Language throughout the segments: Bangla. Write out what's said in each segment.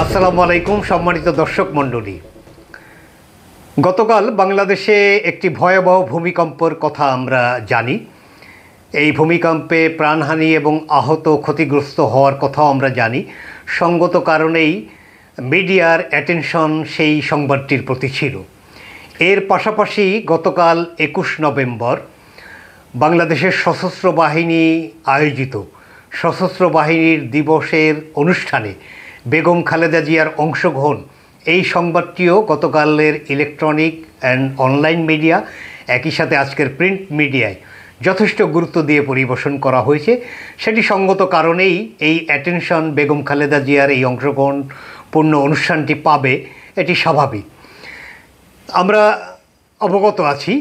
আসসালামু আলাইকুম সম্মানিত দর্শক মণ্ডলী। গতকাল বাংলাদেশে একটি ভয়াবহ ভূমিকম্পের কথা আমরা জানি। এই ভূমিকম্পে প্রাণহানি এবং আহত ক্ষতিগ্রস্ত হওয়ার কথাও আমরা জানি। সঙ্গত কারণেই মিডিয়ার অ্যাটেনশন সেই সংবাদটির প্রতি ছিল। এর পাশাপাশি গতকাল 21 নভেম্বর বাংলাদেশের সশস্ত্র বাহিনী আয়োজিত সশস্ত্র বাহিনীর দিবসের অনুষ্ঠানে বেগম খালেদা জিয়ার অংশগ্রহণ, এই সংবাদটিও গতকালের ইলেকট্রনিক অ্যান্ড অনলাইন মিডিয়া, একই সাথে আজকের প্রিন্ট মিডিয়ায় যথেষ্ট গুরুত্ব দিয়ে পরিবেশন করা হয়েছে। সেটি সঙ্গত কারণেই এই অ্যাটেনশন বেগম খালেদা জিয়ার এই অংশগ্রহণপূর্ণ অনুষ্ঠানটি পাবে, এটি স্বাভাবিক। আমরা অবগত আছি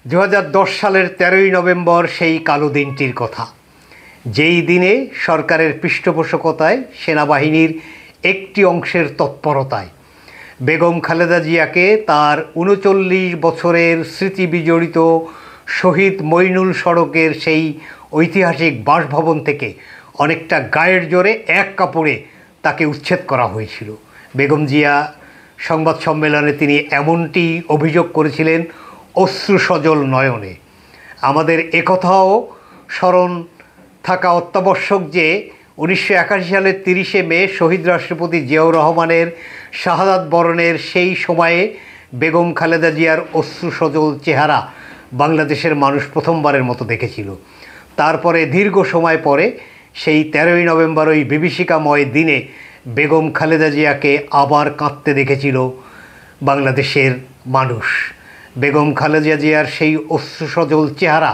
2010 সালের 13ই নভেম্বর সেই কালো দিনটির কথা, যেই দিনে সরকারের পৃষ্ঠপোষকতায় সেনাবাহিনীর একটি অংশের তৎপরতায় বেগম খালেদা জিয়াকে তার 39 বছরের স্মৃতি বিজড়িত শহীদ মইনুল সড়কের সেই ঐতিহাসিক বাসভবন থেকে অনেকটা গায়ের জোরে এক কাপড়ে তাকে উচ্ছেদ করা হয়েছিল। বেগম জিয়া সংবাদ সম্মেলনে তিনি এমনটি অভিযোগ করেছিলেন অশ্রুসজল নয়নে। আমাদের একথাও স্মরণ থাকা অত্যাবশ্যক যে 1981 সালের 30শে মে শহীদ রাষ্ট্রপতি জিয়াউর রহমানের শাহাদাত বরণের সেই সময়ে বেগম খালেদা জিয়ার অশ্রুসজল চেহারা বাংলাদেশের মানুষ প্রথমবারের মতো দেখেছিল। তারপরে দীর্ঘ সময় পরে সেই 13ই নভেম্বর ওই বিভীষিকাময় দিনে বেগম খালেদা জিয়াকে আবার কাঁদতে দেখেছিল বাংলাদেশের মানুষ। বেগম খালেদা জিয়ার সেই অশ্রুসজল চেহারা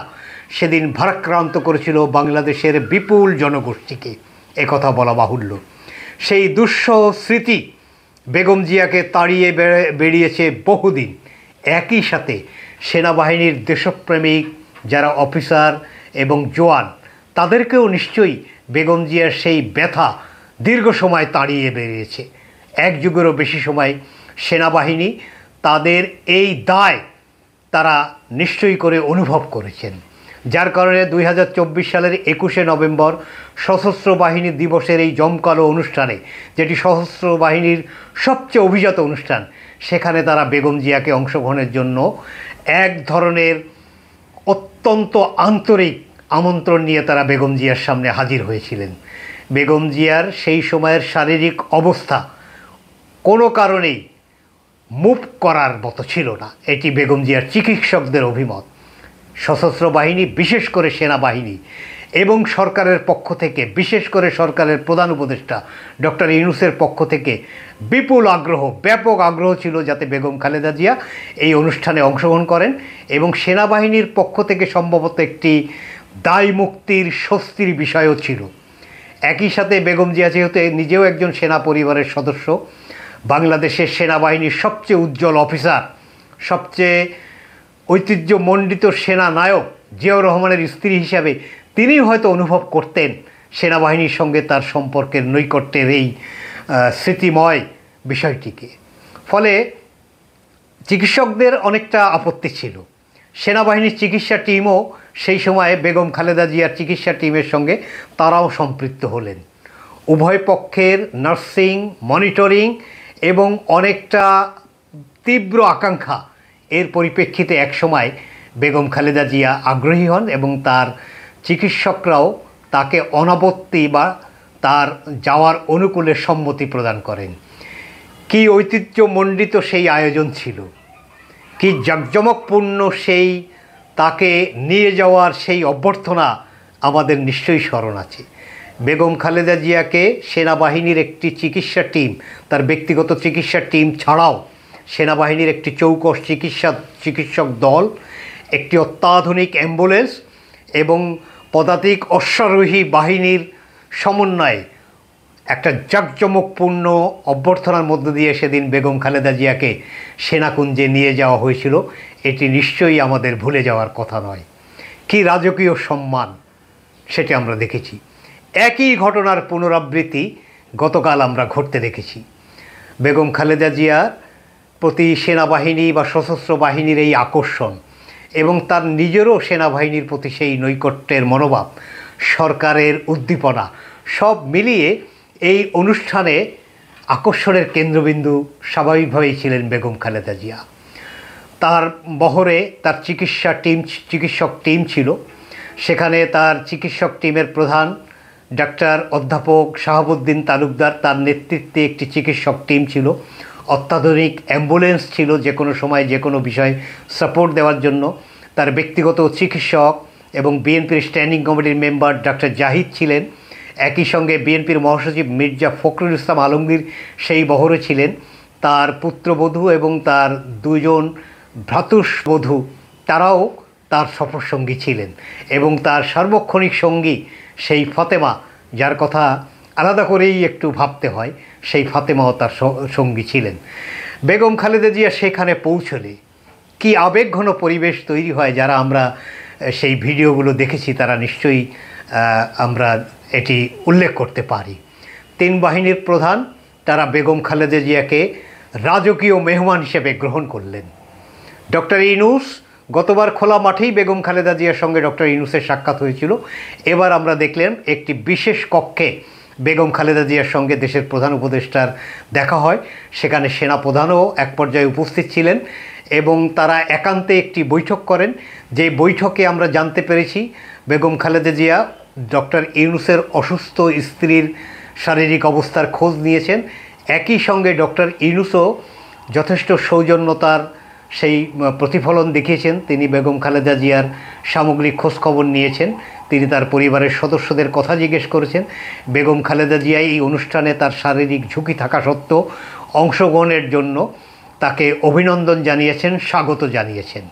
সেদিন ভারাক্রান্ত করেছিল বাংলাদেশের বিপুল জনগোষ্ঠীকে, একথা বলা বাহুল্য। সেই দুঃসহ স্মৃতি বেগম জিয়াকে তাড়িয়ে বেরিয়েছে বহুদিন। একই সাথে সেনাবাহিনীর দেশপ্রেমিক যারা অফিসার এবং জওয়ান, তাদেরকেও নিশ্চয়ই বেগম জিয়ার সেই ব্যথা দীর্ঘ সময় তাড়িয়ে বেরিয়েছে। এক যুগেরও বেশি সময় সেনাবাহিনী তাদের এই দায় তারা নিশ্চয়ই করে অনুভব করেছেন, যার কারণে 2024 সালের 21শে নভেম্বর সশস্ত্র বাহিনী দিবসের এই জমকালো অনুষ্ঠানে, যেটি সশস্ত্র বাহিনীর সবচেয়ে অভিজাত অনুষ্ঠান, সেখানে তারা বেগম জিয়াকে অংশগ্রহণের জন্য এক ধরনের অত্যন্ত আন্তরিক আমন্ত্রণ নিয়ে তারা বেগম জিয়ার সামনে হাজির হয়েছিলেন। বেগম জিয়ার সেই সময়ের শারীরিক অবস্থা কোনো কারণেই মুভ করার মতো ছিল না, এটি বেগম জিয়ার চিকিৎসকদের অভিমত। সশস্ত্র বাহিনী, বিশেষ করে সেনাবাহিনী এবং সরকারের পক্ষ থেকে, বিশেষ করে সরকারের প্রধান উপদেষ্টা ডক্টর ইউনূসের পক্ষ থেকে বিপুল আগ্রহ, ব্যাপক আগ্রহ ছিল যাতে বেগম খালেদা জিয়া এই অনুষ্ঠানে অংশগ্রহণ করেন। এবং সেনাবাহিনীর পক্ষ থেকে সম্ভবত একটি দায় মুক্তির স্বস্তির বিষয়ও ছিল। একই সাথে বেগম জিয়া যেহেতু নিজেও একজন সেনা পরিবারের সদস্য, বাংলাদেশের সেনাবাহিনীর সবচেয়ে উজ্জ্বল অফিসার, সবচেয়ে ঐতিহ্যমণ্ডিত সেনা নায়ক জিয়াউর রহমানের স্ত্রী হিসাবে তিনি হয়তো অনুভব করতেন সেনাবাহিনীর সঙ্গে তার সম্পর্কের নৈকট্যের এই স্মৃতিময় বিষয়টিকে। ফলে চিকিৎসকদের অনেকটা আপত্তি ছিল। সেনাবাহিনীর চিকিৎসা টিমও সেই সময়ে বেগম খালেদা জিয়ার চিকিৎসা টিমের সঙ্গে তারাও সম্পৃক্ত হলেন। উভয় পক্ষের নার্সিং, মনিটরিং এবং অনেকটা তীব্র আকাঙ্ক্ষা এর পরিপ্রেক্ষিতে একসময় বেগম খালেদা জিয়া আগ্রহী হন এবং তার চিকিৎসকরাও তাকে অনাপত্তি বা তার যাওয়ার অনুকূলে সম্মতি প্রদান করেন। কি ঐতিহ্যমণ্ডিত সেই আয়োজন ছিল, কি জাঁকজমকপূর্ণ সেই তাকে নিয়ে যাওয়ার সেই অভ্যর্থনা আমাদের নিশ্চয়ই স্মরণ আছে। বেগম খালেদা জিয়াকে সেনাবাহিনীর একটি চিকিৎসা টিম, তার ব্যক্তিগত চিকিৎসা টিম ছাড়াও সেনাবাহিনীর একটি চৌকস চিকিৎসক দল, একটি অত্যাধুনিক অ্যাম্বুলেন্স এবং পদাতিক অশ্বারোহী বাহিনীর সমন্বয়ে একটা জাঁকজমকপূর্ণ অভ্যর্থনার মধ্য দিয়ে সেদিন বেগম খালেদা জিয়াকে সেনাকুঞ্জে নিয়ে যাওয়া হয়েছিল। এটি নিশ্চয়ই আমাদের ভুলে যাওয়ার কথা নয়। কি রাজকীয় সম্মান সেটি আমরা দেখেছি। একই ঘটনার পুনরাবৃত্তি গতকাল আমরা ঘটতে দেখেছি। বেগম খালেদা জিয়ার প্রতি সেনাবাহিনী বা সশস্ত্র বাহিনীর এই আকর্ষণ এবং তার নিজেরও সেনাবাহিনীর প্রতি সেই নৈকট্যের মনোভাব, সরকারের উদ্দীপনা, সব মিলিয়ে এই অনুষ্ঠানে আকর্ষণের কেন্দ্রবিন্দু স্বাভাবিকভাবেই ছিলেন বেগম খালেদা জিয়া। তার বহরে তার চিকিৎসক টিম ছিল। সেখানে তার চিকিৎসক টিমের প্রধান ডাক্তার অধ্যাপক শাহাবুদ্দিন তালুকদার, তার নেতৃত্বে একটি চিকিৎসক টিম ছিল। অত্যাধুনিক অ্যাম্বুলেন্স ছিল যে কোনো সময় যে কোনো বিষয়ে সাপোর্ট দেওয়ার জন্য। তার ব্যক্তিগত চিকিৎসক এবং বিএনপির স্ট্যান্ডিং কমিটির মেম্বার ডাক্তার জাহিদ ছিলেন। একই সঙ্গে বিএনপির মহাসচিব মির্জা ফখরুল ইসলাম আলমগীর সেই বহরে ছিলেন। তার পুত্রবধূ এবং তার দুজন ভ্রাতুষ্বধূ তারাও তার সফরসঙ্গী ছিলেন, এবং তার সার্বক্ষণিক সঙ্গী সেই ফাতেমা, যার কথা আলাদা করেই একটু ভাবতে হয়, সেই ফাতেমাও তার সঙ্গী ছিলেন। বেগম খালেদা জিয়া সেখানে পৌঁছলে কি আবেগঘন পরিবেশ তৈরি হয়, যারা আমরা সেই ভিডিওগুলো দেখেছি তারা নিশ্চয়ই আমরা এটি উল্লেখ করতে পারি। তিন বাহিনীর প্রধান তারা বেগম খালেদা জিয়াকে রাজকীয় মেহমান হিসেবে গ্রহণ করলেন। ডক্টর ইউনূস, গতবার খোলা মাঠেই বেগম খালেদা জিয়ার সঙ্গে ডক্টর ইউনূসের সাক্ষাৎ হয়েছিল। এবার আমরা দেখলাম একটি বিশেষ কক্ষে বেগম খালেদা জিয়ার সঙ্গে দেশের প্রধান উপদেষ্টার দেখা হয়। সেখানে সেনাপ্রধানও এক পর্যায়ে উপস্থিত ছিলেন এবং তারা একান্তে একটি বৈঠক করেন। যে বৈঠকে আমরা জানতে পেরেছি বেগম খালেদা জিয়া ডক্টর ইউনূসের অসুস্থ স্ত্রীর শারীরিক অবস্থার খোঁজ নিয়েছেন। একই সঙ্গে ডক্টর ইউনূসও যথেষ্ট সৌজন্যতার সেই প্রতিফলন দেখিয়েছেন। তিনি বেগম খালেদা জিয়ার সামগ্রিক খোঁজখবর নিয়েছেন, তিনি তার পরিবারের সদস্যদের কথা জিজ্ঞেস করেছেন। বেগম খালেদা জিয়া এই অনুষ্ঠানে তার শারীরিক ঝুঁকি থাকা সত্ত্বেও অংশগ্রহণের জন্য তাকে অভিনন্দন জানিয়েছেন, স্বাগত জানিয়েছেন।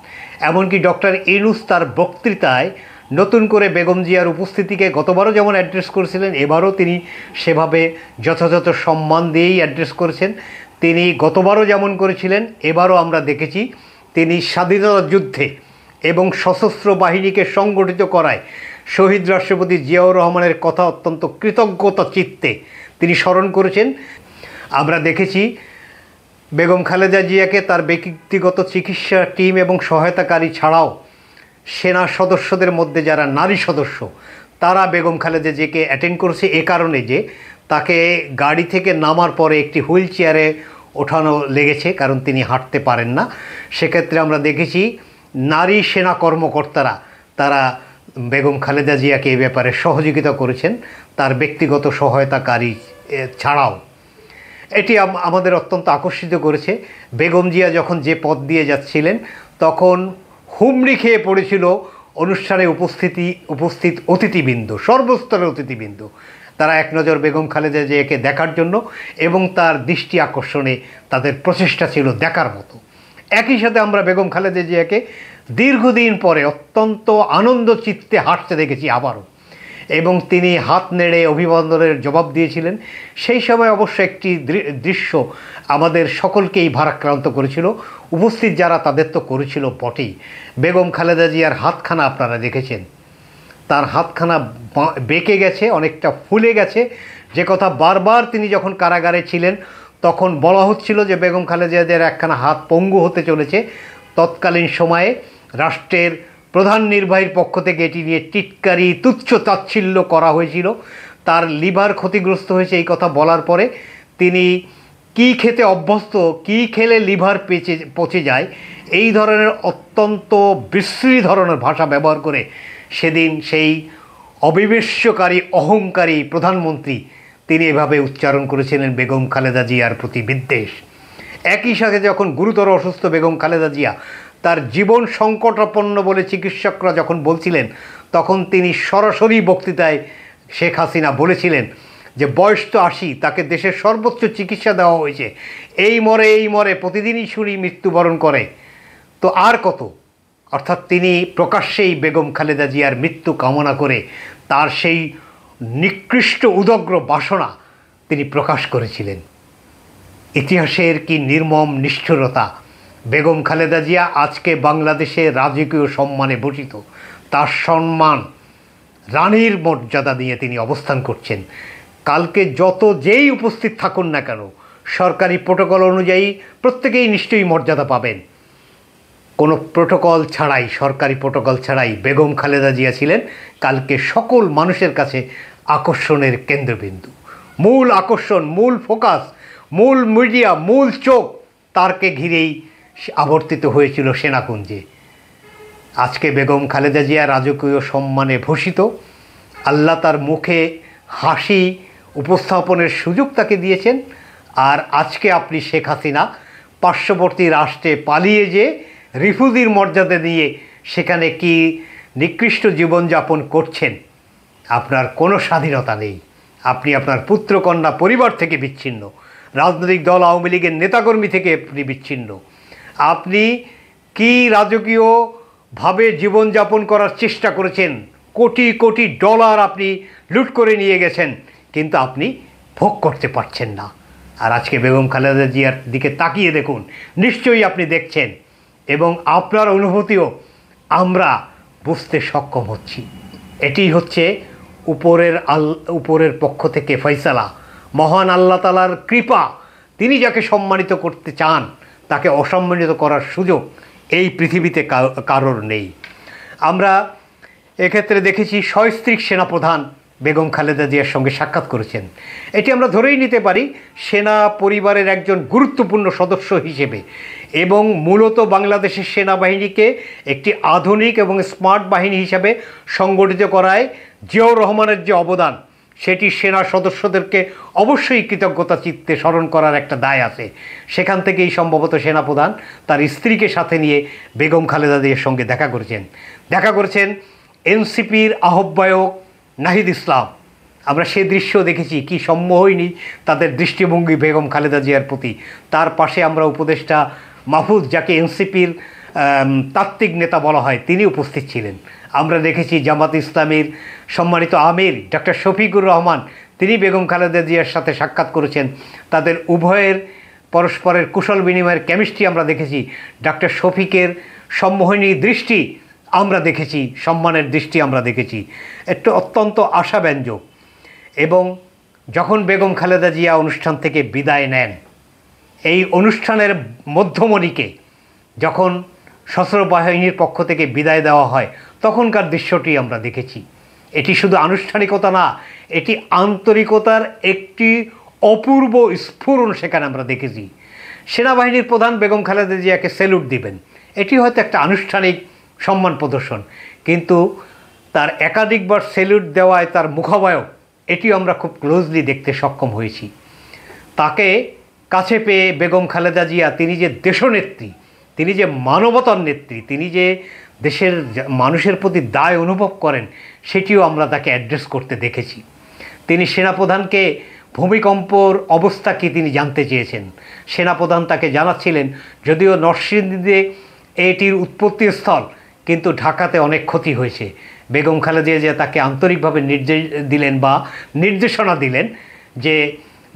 এমনকি ডক্টর ইউনূস তার বক্তৃতায় নতুন করে বেগম জিয়ার উপস্থিতিকে গতবারও যেমন অ্যাড্রেস করেছিলেন, এবারও তিনি সেভাবে যথাযথ সম্মান দিয়েই অ্যাড্রেস করেছেন। তিনি গতবারও যেমন করেছিলেন, এবারও আমরা দেখেছি তিনি স্বাধীনতা যুদ্ধে এবং সশস্ত্র বাহিনীকে সংগঠিত করায় শহীদ রাষ্ট্রপতি জিয়াউর রহমানের কথা অত্যন্ত কৃতজ্ঞতা চিত্তে তিনি স্মরণ করেছেন। আমরা দেখেছি বেগম খালেদা জিয়াকে তার ব্যক্তিগত চিকিৎসা টিম এবং সহায়তাকারী ছাড়াও সেনা সদস্যদের মধ্যে যারা নারী সদস্য তারা বেগম খালেদা জিয়াকে অ্যাটেন্ড করেছে, এ কারণে যে তাকে গাড়ি থেকে নামার পরে একটি হুইল চেয়ারে ওঠানো লেগেছে, কারণ তিনি হাঁটতে পারেন না। সেক্ষেত্রে আমরা দেখেছি নারী সেনা কর্মকর্তারা তারা বেগম খালেদা জিয়াকে এ ব্যাপারে সহযোগিতা করেছেন তার ব্যক্তিগত সহায়তাকারী ছাড়াও। এটি আমাদের অত্যন্ত আকর্ষিত করেছে। বেগম জিয়া যখন যে পথ দিয়ে যাচ্ছিলেন তখন হুমড়ি খেয়ে পড়েছিল অনুষ্ঠানে উপস্থিত অতিথিবৃন্দ, সর্বস্তরের অতিথিবৃন্দ। তারা এক নজর বেগম খালেদা জিয়াকে দেখার জন্য এবং তার দৃষ্টি আকর্ষণে তাদের প্রচেষ্টা ছিল দেখার মতো। একই সাথে আমরা বেগম খালেদা জিয়াকে দীর্ঘদিন পরে অত্যন্ত আনন্দ চিত্তে হাঁটতে দেখেছি আবারও, এবং তিনি হাত নেড়ে অভিবাদনের জবাব দিয়েছিলেন। সেই সময় অবশ্য একটি দৃশ্য আমাদের সকলকেই ভারাক্রান্ত করেছিল, উপস্থিত যারা তাদের তো করেছিল বটেই। বেগম খালেদা জিয়ার হাতখানা আপনারা দেখেছেন, তার হাতখানা বেঁকে গেছে, অনেকটা ফুলে গেছে, যে কথা বারবার তিনি যখন কারাগারে ছিলেন তখন বলা হচ্ছিল যে বেগম খালেদা জিয়ার একখানা হাত পঙ্গু হতে চলেছে। তৎকালীন সময়ে রাষ্ট্রের প্রধান নির্বাহীর পক্ষ থেকে এটি নিয়ে টিটকারি, তুচ্ছ তাচ্ছিল্য করা হয়েছিল। তার লিভার ক্ষতিগ্রস্ত হয়েছে এই কথা বলার পরে তিনি কি খেতে অভ্যস্ত, কি খেলে লিভার পচে যায়, এই ধরনের অত্যন্ত বিশ্রী ধরনের ভাষা ব্যবহার করে সেদিন সেই অবিবেশ্যকারী অহংকারী প্রধানমন্ত্রী তিনি এভাবে উচ্চারণ করেছিলেন বেগম খালেদা জিয়ার প্রতি বিদ্বেষ। একই সাথে যখন গুরুতর অসুস্থ বেগম খালেদা জিয়া, তার জীবন সংকটাপন্ন বলে চিকিৎসকরা যখন বলছিলেন, তখন তিনি সরাসরি বক্তৃতায় শেখ হাসিনা বলেছিলেন যে বয়স তো ৮০, তাকে দেশের সর্বোচ্চ চিকিৎসা দেওয়া হয়েছে, এই মরে প্রতিদিনই শুনি মৃত্যুবরণ করে, তো আর কত। অর্থাৎ তিনি প্রকাশ্যেই বেগম খালেদা জিয়ার মৃত্যু কামনা করে তার সেই নিকৃষ্ট উদগ্র বাসনা তিনি প্রকাশ করেছিলেন। ইতিহাসের কি নির্মম নিষ্ঠুরতা! বেগম খালেদা জিয়া আজকে বাংলাদেশে রাজকীয় সম্মানে ভূষিত, তার সম্মান রানীর মর্যাদা দিয়ে তিনি অবস্থান করছেন। কালকে যেই উপস্থিত থাকুন না কেন, সরকারি প্রোটোকল অনুযায়ী প্রত্যেকেই নিশ্চয়ই মর্যাদা পাবেন। কোনো প্রোটোকল ছাড়াই, সরকারি প্রোটোকল ছাড়াই বেগম খালেদা জিয়া ছিলেন কালকে সকল মানুষের কাছে আকর্ষণের কেন্দ্রবিন্দু, মূল আকর্ষণ, মূল ফোকাস, মূল মিডিয়া, মূল চোখ তারকে ঘিরেই আবর্তিত হয়েছিল সেনাকুঞ্জে। আজকে বেগম খালেদা জিয়া রাজকীয় সম্মানে ভূষিত। আল্লাহ তার মুখে হাসি উপস্থাপনের সুযোগ তাকে দিয়েছেন। আর আজকে আপনি শেখ হাসিনা পার্শ্ববর্তী রাষ্ট্রে পালিয়ে যে রিফিউজির মর্যাদা নিয়ে সেখানে কি নিকৃষ্ট জীবনযাপন করছেন। আপনার কোনো স্বাধীনতা নেই। আপনি আপনার পুত্রকন্যা পরিবার থেকে বিচ্ছিন্ন, রাজনৈতিক দল আওয়ামী লীগের নেতাকর্মী থেকে আপনি বিচ্ছিন্ন। আপনি কি রাজকীয়ভাবে জীবনযাপন করার চেষ্টা করেছেন, কোটি কোটি ডলার আপনি লুট করে নিয়ে গেছেন, কিন্তু আপনি ভোগ করতে পারছেন না। আর আজকে বেগম খালেদা জিয়ার দিকে তাকিয়ে দেখুন, নিশ্চয়ই আপনি দেখছেন এবং আপনার অনুভূতিও আমরা বুঝতে সক্ষম হচ্ছি। এটি হচ্ছে উপরের পক্ষ থেকে ফয়সালা, মহান আল্লাহ তাআলার কৃপা। তিনি যাকে সম্মানিত করতে চান তাকে অসম্মানিত করার সুযোগ এই পৃথিবীতে কারোর নেই। আমরা এক্ষেত্রে দেখেছি সস্ত্রীক সেনাপ্রধান বেগম খালেদা জিয়ার সঙ্গে সাক্ষাৎ করেছেন। এটি আমরা ধরেই নিতে পারি সেনা পরিবারের একজন গুরুত্বপূর্ণ সদস্য হিসেবে, এবং মূলত বাংলাদেশের সেনাবাহিনীকে একটি আধুনিক এবং স্মার্ট বাহিনী হিসাবে সংগঠিত করায় জিয়াউর রহমানের যে অবদান, সেটি সেনা সদস্যদেরকে অবশ্যই কৃতজ্ঞতা চিত্তে স্মরণ করার একটা দায় আছে। সেখান থেকেই সম্ভবত সেনাপ্রধান তার স্ত্রীকে সাথে নিয়ে বেগম খালেদা জিয়ার সঙ্গে দেখা করেছেন এনসিপির আহ্বায়ক নাহিদ ইসলাম। আমরা সে দৃশ্য দেখেছি, কি সম্মোহনী তাদের দৃষ্টিভঙ্গি বেগম খালেদা জিয়ার প্রতি। তার পাশে আমরা উপদেষ্টা মাহফুজ, যাকে এনসিপির তাত্ত্বিক নেতা বলা হয়, তিনি উপস্থিত ছিলেন। আমরা দেখেছি জামাত ইসলামীর সম্মানিত আমির ডক্টর শফিকুর রহমান, তিনি বেগম খালেদা জিয়ার সাথে সাক্ষাৎ করেছেন। তাদের উভয়ের পরস্পরের কুশল বিনিময়ের কেমিস্ট্রি আমরা দেখেছি। ডক্টর শফিকের সম্মোহনী দৃষ্টি আমরা দেখেছি, সম্মানের দৃষ্টি আমরা দেখেছি, একটু অত্যন্ত আশাব্যঞ্জক। এবং যখন বেগম খালেদা জিয়া অনুষ্ঠান থেকে বিদায় নেন, এই অনুষ্ঠানের মধ্যমণিকে যখন সশস্ত্র বাহিনীর পক্ষ থেকে বিদায় দেওয়া হয়, তখনকার দৃশ্যটি আমরা দেখেছি। এটি শুধু আনুষ্ঠানিকতা না, এটি আন্তরিকতার একটি অপূর্ব স্ফুরণ সেখানে আমরা দেখেছি। সেনাবাহিনীর প্রধান বেগম খালেদা জিয়াকে স্যালুট দিবেন, এটি হয়তো একটা আনুষ্ঠানিক সম্মান প্রদর্শন, কিন্তু তার একাধিকবার স্যালুট দেওয়ায় তার মুখাবয়ব, এটিও আমরা খুব ক্লোজলি দেখতে সক্ষম হয়েছি। তাকে কাছে পেয়ে বেগম খালেদা জিয়া, তিনি যে দেশনেত্রী, তিনি যে মানবতার নেত্রী, তিনি যে দেশের মানুষের প্রতি দায় অনুভব করেন, সেটিও আমরা তাকে অ্যাড্রেস করতে দেখেছি। তিনি সেনাপ্রধানকে ভূমিকম্পর অবস্থা কি তিনি জানতে চেয়েছেন। সেনাপ্রধান তাকে জানাচ্ছিলেন, যদিও নরসিংদীতে এটির উৎপত্তিস্থল, কিন্তু ঢাকাতে অনেক ক্ষতি হয়েছে। বেগম খালেদা জিয়া তাকে আন্তরিকভাবে নির্দেশনা দিলেন যে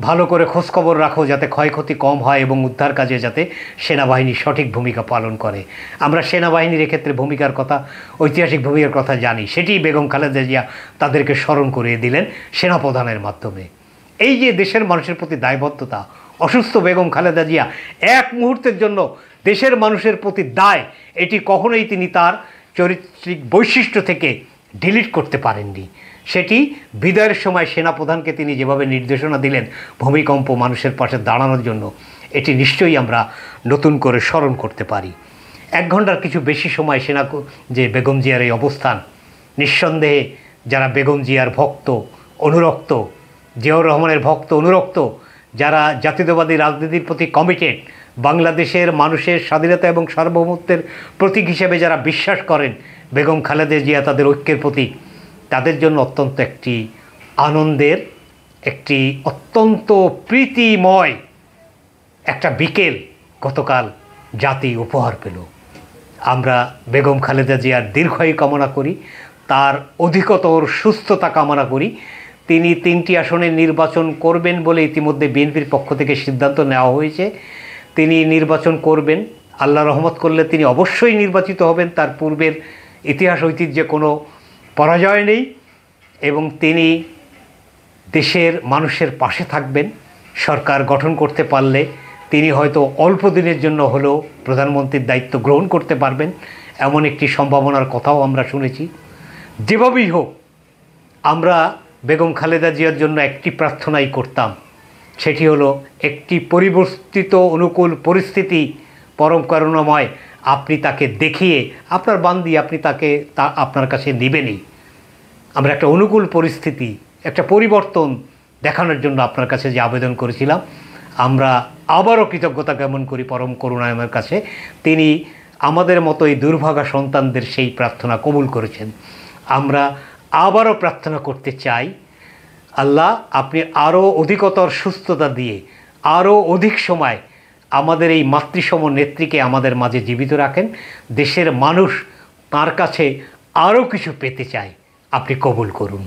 ভালো করে খোঁজখবর রাখো, যাতে ক্ষয়ক্ষতি কম হয় এবং উদ্ধার কাজে যাতে সেনাবাহিনী সঠিক ভূমিকা পালন করে। আমরা সেনাবাহিনীর এক্ষেত্রে ভূমিকার কথা, ঐতিহাসিক ভূমিকার কথা জানি, সেটি বেগম খালেদা জিয়া তাদেরকে স্মরণ করিয়ে দিলেন সেনাপ্রধানের মাধ্যমে। এই যে দেশের মানুষের প্রতি দায়বদ্ধতা, অসুস্থ বেগম খালেদা জিয়া এক মুহূর্তের জন্য দেশের মানুষের প্রতি দায়, এটি কখনোই তিনি তার চরিত্রিক বৈশিষ্ট্য থেকে ডিলিট করতে পারেননি। সেটি বিদায়ের সময় সেনাপ্রধানকে তিনি যেভাবে নির্দেশনা দিলেন ভূমিকম্প মানুষের পাশে দাঁড়ানোর জন্য, এটি নিশ্চয়ই আমরা নতুন করে স্মরণ করতে পারি। 1 ঘন্টার কিছু বেশি সময় যে বেগম জিয়ার এই অবস্থান, নিঃসন্দেহে যারা বেগম জিয়ার ভক্ত অনুরক্ত, জিয়াউর রহমানের ভক্ত অনুরক্ত, যারা জাতীয়তাবাদী রাজনীতির প্রতি কমিটেড, বাংলাদেশের মানুষের স্বাধীনতা এবং সার্বভৌমত্বের প্রতীক হিসেবে যারা বিশ্বাস করেন, বেগম খালেদা জিয়া তাদের ঐক্যের প্রতীক, তাদের জন্য অত্যন্ত একটি আনন্দের, একটি অত্যন্ত প্রীতিময় একটা বিকেল গতকাল জাতি উপহার পেল। আমরা বেগম খালেদা জিয়ার দীর্ঘায়ু কামনা করি, তার অধিকতর সুস্থতা কামনা করি। তিনি 3টি আসনে নির্বাচন করবেন বলে ইতিমধ্যে বিএনপির পক্ষ থেকে সিদ্ধান্ত নেওয়া হয়েছে। তিনি নির্বাচন করবেন, আল্লাহ রহমত করলে তিনি অবশ্যই নির্বাচিত হবেন। তার পূর্বের ইতিহাস ঐতিহ্যে কোনো পরাজয় নেই এবং তিনি দেশের মানুষের পাশে থাকবেন। সরকার গঠন করতে পারলে তিনি হয়তো অল্প দিনের জন্য হলেও প্রধানমন্ত্রীর দায়িত্ব গ্রহণ করতে পারবেন, এমন একটি সম্ভাবনার কথাও আমরা শুনেছি। যেভাবেই হোক, আমরা বেগম খালেদা জিয়ার জন্য একটি প্রার্থনাই করতাম, সেটি হলো একটি পরিবর্তিত অনুকূল পরিস্থিতি পরম করুণাময় আপনি তাকে দেখিয়ে আপনার বান্দি আপনি তাকে আপনার কাছে নেবেনই। আমরা একটা অনুকূল পরিস্থিতি, একটা পরিবর্তন দেখানোর জন্য আপনার কাছে যে আবেদন করেছিলাম, আমরা আবারও কৃতজ্ঞতা জ্ঞাপন করি পরম করুণাময়ের কাছে। তিনি আমাদের মতো এই দুর্ভাগা সন্তানদের সেই প্রার্থনা কবুল করেছেন। আমরা আবারও প্রার্থনা করতে চাই, আল্লাহ আপনি আরও অধিকতর সুস্থতা দিয়ে আরও অধিক সময় আমাদের এই মাতৃসম নেত্রীকে আমাদের মাঝে জীবিত রাখেন। দেশের মানুষ তার কাছে আরও কিছু পেতে চায়, আপনি কবুল করুন।